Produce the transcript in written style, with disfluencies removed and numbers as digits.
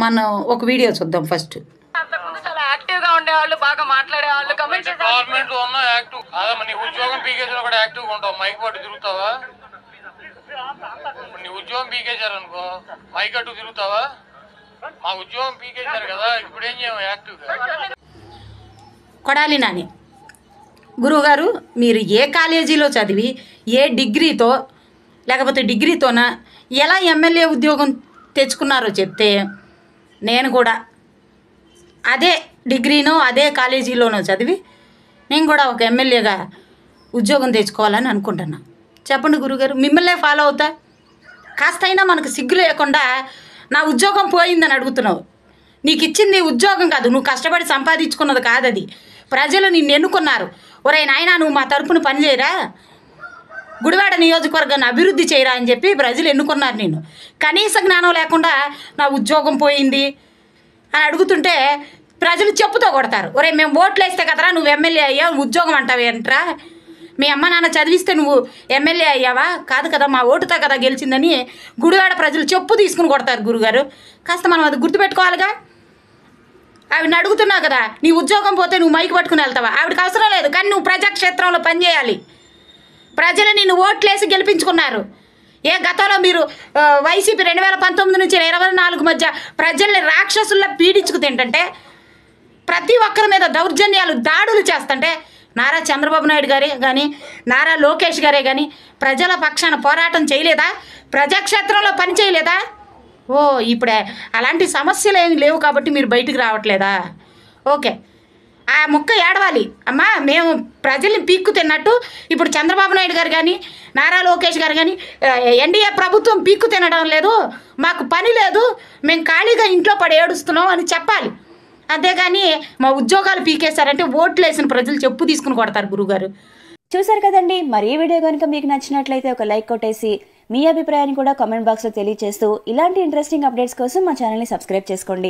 మనం ఒక వీడియో చూద్దాం ఫస్ట్. చాలా యాక్టివ్ గా ఉండేవాళ్ళు, బాగా మాట్లాడేవాళ్ళు. గవర్నమెంట్ లో ఉన్న యాక్టివ్ కాదమ్మా, నీ ఉద్యోగం పీకేసిన కూడా యాక్టివ్ గా ఉంటావు. మైక్ పట్టు తిరుగుతావా? నీ ఉద్యోగం పీకేశారు అనుకో, మైక్ అటు తిరుగుతావా? మా ఉద్యోగం పీకేశారు కదా, ఇప్పుడు ఏం చేయము యాక్టివ్ గా. కొడాలి నాని గురువుగారు, మీరు ఏ కాలేజీలో చదివి ఏ డిగ్రీతో లేకపోతే డిగ్రీతోనా ఎలా ఎమ్మెల్యే ఉద్యోగం తెచ్చుకున్నారో చెప్తే నేను కూడా అదే డిగ్రీనో అదే కాలేజీలోనో చదివి నేను కూడా ఒక ఎమ్మెల్యేగా ఉద్యోగం తెచ్చుకోవాలని అనుకుంటున్నా. చెప్పండి గురుగారు, మిమ్మల్నే ఫాలో అవుతా. కాస్తైనా మనకు సిగ్గు లేకుండా నా ఉద్యోగం పోయిందని అడుగుతున్నావు. నీకు ఇచ్చింది ఉద్యోగం కాదు, నువ్వు కష్టపడి సంపాదించుకున్నది కాదు అది. ప్రజలు నిన్ను ఎన్నుకున్నారు. ఒరే నాయనా, నువ్వు మా తరపున పనిచేయరా, గుడివాడ నియోజకవర్గాన్ని అభివృద్ధి చేయరా అని చెప్పి ప్రజలు ఎన్నుకున్నారు నిన్ను. కనీస జ్ఞానం లేకుండా నా ఉద్యోగం పోయింది అని అడుగుతుంటే ప్రజలు చెప్పుతో కొడతారు. ఒరే, మేము ఓట్లు వేస్తే కదరా నువ్వు ఎమ్మెల్యే అయ్యావు, ఉద్యోగం అంటావు ఏంట్రా? మీ అమ్మ నాన్న చదివిస్తే నువ్వు ఎమ్మెల్యే అయ్యావా? కాదు కదా, మా ఓటుతో కదా గెలిచిందని గుడివాడ ప్రజలు చెప్పు తీసుకుని కొడతారు. గురుగారు, కాస్త మనం అది గుర్తుపెట్టుకోవాలిగా. ఆవిడని అడుగుతున్నావు కదా, నీ ఉద్యోగం పోతే నువ్వు మైకి పట్టుకుని వెళ్తావా? ఆవిడకి అవసరం లేదు, కానీ నువ్వు ప్రజాక్షేత్రంలో పనిచేయాలి. ప్రజలు నిన్ను ఓట్లేసి గెలిపించుకున్నారు. ఏ గతంలో మీరు వైసీపీ 2019 నుంచి 2024 మధ్య ప్రజల్ని రాక్షసుల్లా పీడించుకు తింటుంటే, ప్రతి ఒక్కరి మీద దౌర్జన్యాలు దాడులు చేస్తుంటే నారా చంద్రబాబు నాయుడు గారే కానీ నారా లోకేష్ గారే కానీ ప్రజల పక్షాన పోరాటం చేయలేదా? ప్రజాక్షేత్రంలో పని చేయలేదా? ఓ, ఇప్పుడే అలాంటి సమస్యలు ఏమి లేవు కాబట్టి మీరు బయటికి రావట్లేదా? ఓకే, ఆ ముక్క ఏడవాలి. అమ్మా, మేము ప్రజల్ని పీక్కు తిన్నట్టు ఇప్పుడు చంద్రబాబు నాయుడు గారు కానీ నారా లోకేష్ గారు కానీ ఎన్డీఏ ప్రభుత్వం పీక్కు తినడం లేదు, మాకు పని లేదు, మేము ఖాళీగా ఇంట్లో పడి ఏడుస్తున్నాం అని చెప్పాలి. అంతేగాని మా ఉద్యోగాలు పీకేశారంటే ఓట్లు వేసిన ప్రజలు చెప్పు తీసుకుని కొడతారు. గురుగారు, చూసారు కదండి. మరి ఈ వీడియో కనుక మీకు నచ్చినట్లయితే ఒక లైక్ కొట్టేసి మీ అభిప్రాయాన్ని కూడా కామెంట్ బాక్స్లో తెలియజేస్తూ ఇలాంటి ఇంట్రెస్టింగ్ అప్డేట్స్ కోసం మా ఛానల్ని సబ్స్క్రైబ్ చేసుకోండి.